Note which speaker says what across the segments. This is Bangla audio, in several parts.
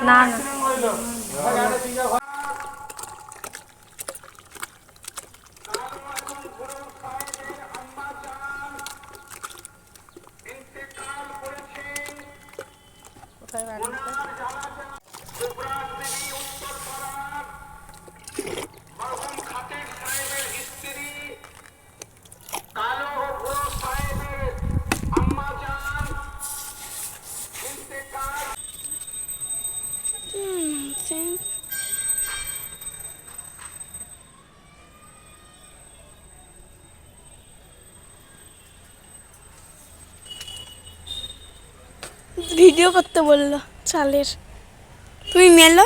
Speaker 1: না না কোথায় বাড়ি?
Speaker 2: ভিডিও করতে বললো চালের, তুমি মেলো।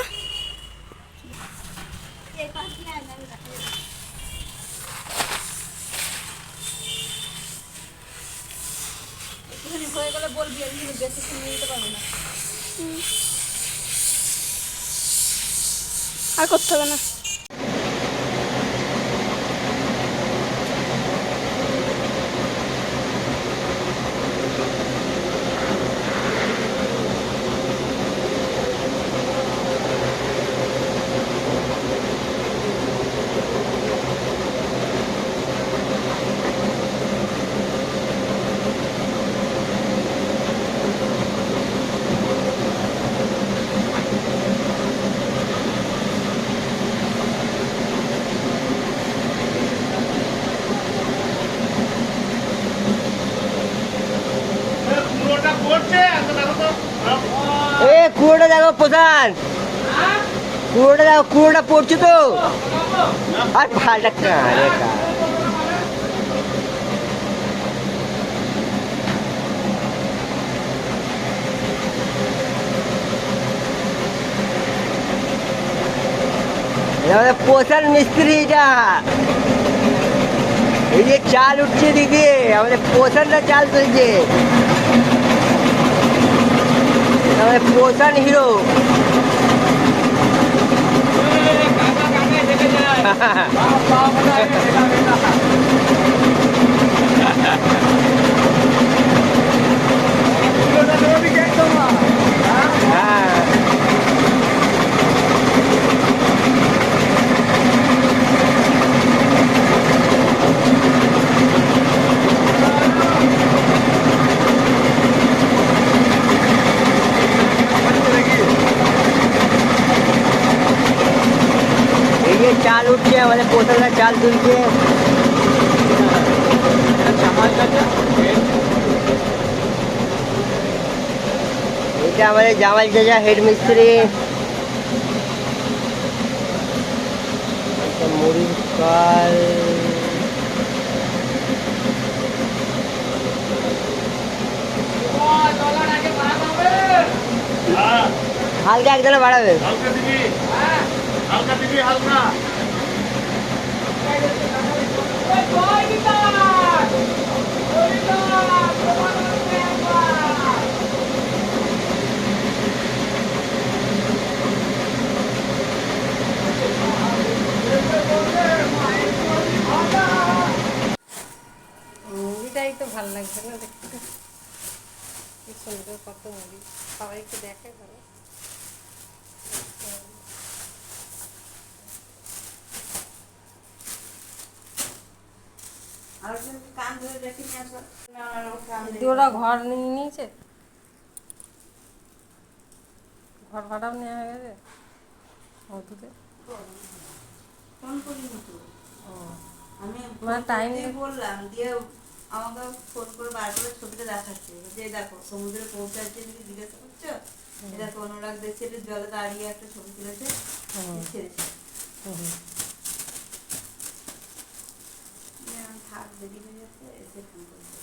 Speaker 1: হয়ে গেলে বলবি, আমি বেশি নিয়ে নিতে পারবো না।
Speaker 2: আর করতে হবে না।
Speaker 3: এ কুয়োটা দেখো প্রধান, কুয়োটা দেখো, কুয়োটা পড়ছে তো। আর ভালটা কানে আমাদের প্রধান মিস্ত্রিটা, এই যে চাল উঠছে দিদি, আমাদের প্রধানটা চাল তুলছে, আমাদের প্রধান হিরো। চাল উঠছে, আমাদের প্রথমে চাল তুলছে। এটা আমাদের জামাল চাচা হেড মিস্ত্রি। মুড়ির কাল হালকা একজনে বাড়াবে, হালকা দিবি, হালকা।
Speaker 1: মুড়িটাই তো ভালো লাগছে না দেখতে, কি সুন্দর কত মুড়ি, সবাই একটু দেখে ভালো। ওরা ঘর নিয়ে নিয়েছে, ঘর ভাড়াও নেওয়া হয়ে গেছে মধুতে।
Speaker 4: আমি
Speaker 1: মানে টাইম
Speaker 4: বললাম দিয়ে আমাকে ফোন করে বার করে ছবিটা দেখাচ্ছে যে দেখো সমুদ্রে পৌঁছাচ্ছে, জিজ্ঞাসা করছো, দেখো অনুরাগ দেখছে জলে দাঁড়িয়ে একটা ছবি তুলেছে, ছেড়েছে। থাক দেরি হয়ে যাচ্ছে, এসে ফোন করছে।